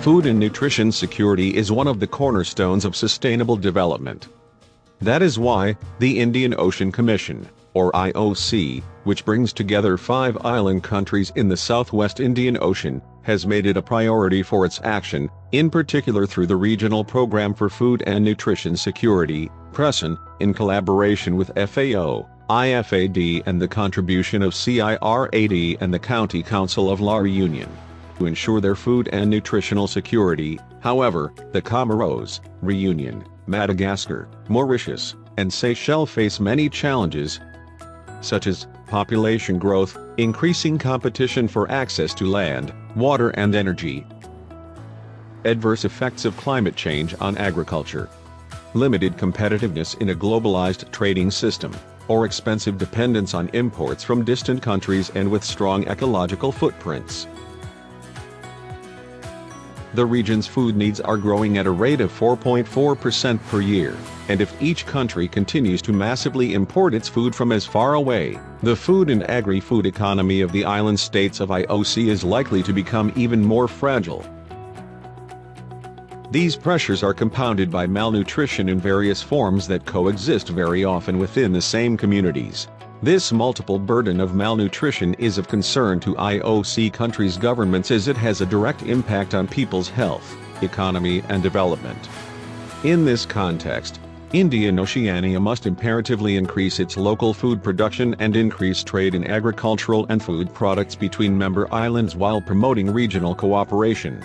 Food and nutrition security is one of the cornerstones of sustainable development. That is why, the Indian Ocean Commission, or IOC, which brings together 5 island countries in the Southwest Indian Ocean, has made it a priority for its action, in particular through the Regional Program for Food and Nutrition Security, PRESAN, in collaboration with FAO, IFAD and the contribution of CIRAD and the County Council of La Réunion. To ensure their food and nutritional security, however, the Comoros, Réunion, Madagascar, Mauritius, and Seychelles face many challenges, such as population growth, increasing competition for access to land, water and energy, adverse effects of climate change on agriculture, limited competitiveness in a globalized trading system, or expensive dependence on imports from distant countries and with strong ecological footprints. The region's food needs are growing at a rate of 4.4% per year, and if each country continues to massively import its food from as far away, the food and agri-food economy of the island states of IOC is likely to become even more fragile. These pressures are compounded by malnutrition in various forms that coexist very often within the same communities. This multiple burden of malnutrition is of concern to IOC countries' governments as it has a direct impact on people's health, economy and development. In this context, Indianoceania must imperatively increase its local food production and increase trade in agricultural and food products between member islands while promoting regional cooperation.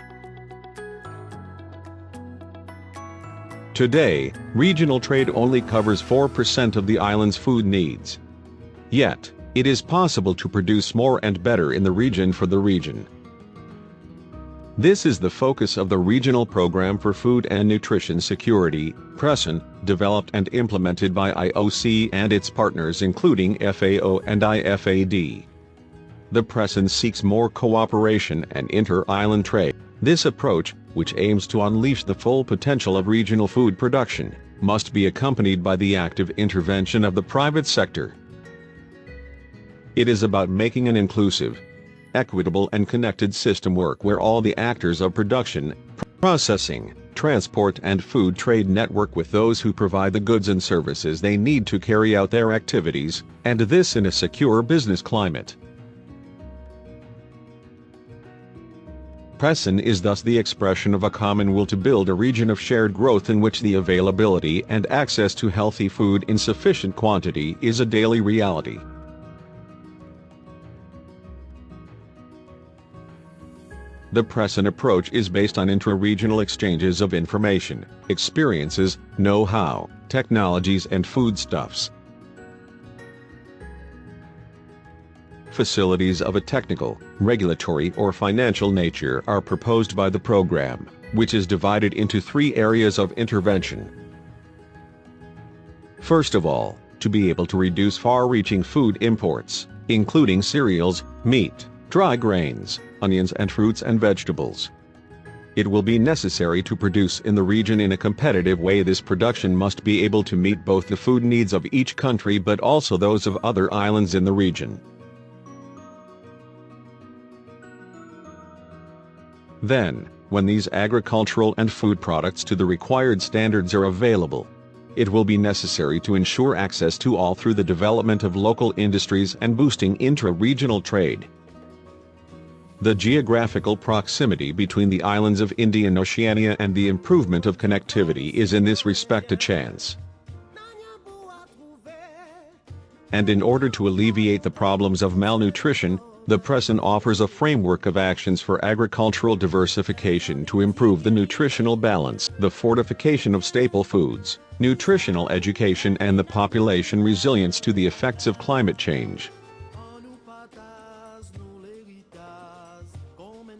Today, regional trade only covers 4% of the island's food needs. Yet, it is possible to produce more and better in the region for the region. This is the focus of the Regional Program for Food and Nutrition Security, PRESAN, developed and implemented by IOC and its partners including FAO and IFAD. The PRESAN seeks more cooperation and inter-island trade. This approach, which aims to unleash the full potential of regional food production, must be accompanied by the active intervention of the private sector. It is about making an inclusive, equitable and connected system work where all the actors of production, processing, transport and food trade network with those who provide the goods and services they need to carry out their activities, and this in a secure business climate. PRESAN is thus the expression of a common will to build a region of shared growth in which the availability and access to healthy food in sufficient quantity is a daily reality. The PRESAN approach is based on intra-regional exchanges of information, experiences, know-how, technologies and foodstuffs. Facilities of a technical, regulatory or financial nature are proposed by the program, which is divided into 3 areas of intervention. First of all, to be able to reduce far-reaching food imports, including cereals, meat, dry grains, onions and fruits and vegetables. It will be necessary to produce in the region in a competitive way. This production must be able to meet both the food needs of each country but also those of other islands in the region. Then, when these agricultural and food products to the required standards are available, it will be necessary to ensure access to all through the development of local industries and boosting intra-regional trade. The geographical proximity between the islands of Indianoceania and the improvement of connectivity is in this respect a chance. And in order to alleviate the problems of malnutrition, the PRESAN offers a framework of actions for agricultural diversification to improve the nutritional balance, the fortification of staple foods, nutritional education and the population resilience to the effects of climate change.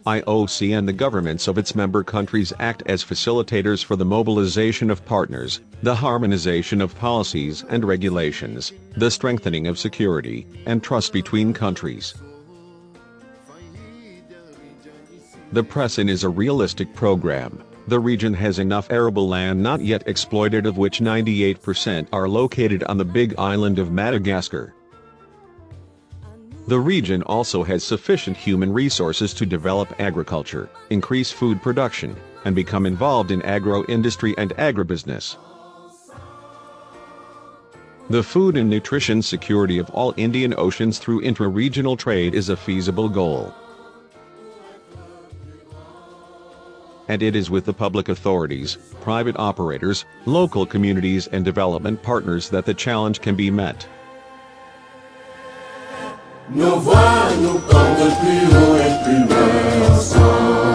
IOC and the governments of its member countries act as facilitators for the mobilization of partners, the harmonization of policies and regulations, the strengthening of security and trust between countries. The PRESAN is a realistic program. The region has enough arable land not yet exploited, of which 98% are located on the big island of Madagascar. The region also has sufficient human resources to develop agriculture, increase food production, and become involved in agro-industry and agribusiness. The food and nutrition security of all Indian Oceans through intra-regional trade is a feasible goal. And it is with the public authorities, private operators, local communities and development partners that the challenge can be met. Nos voix nous portent plus haut et plus loin ensemble.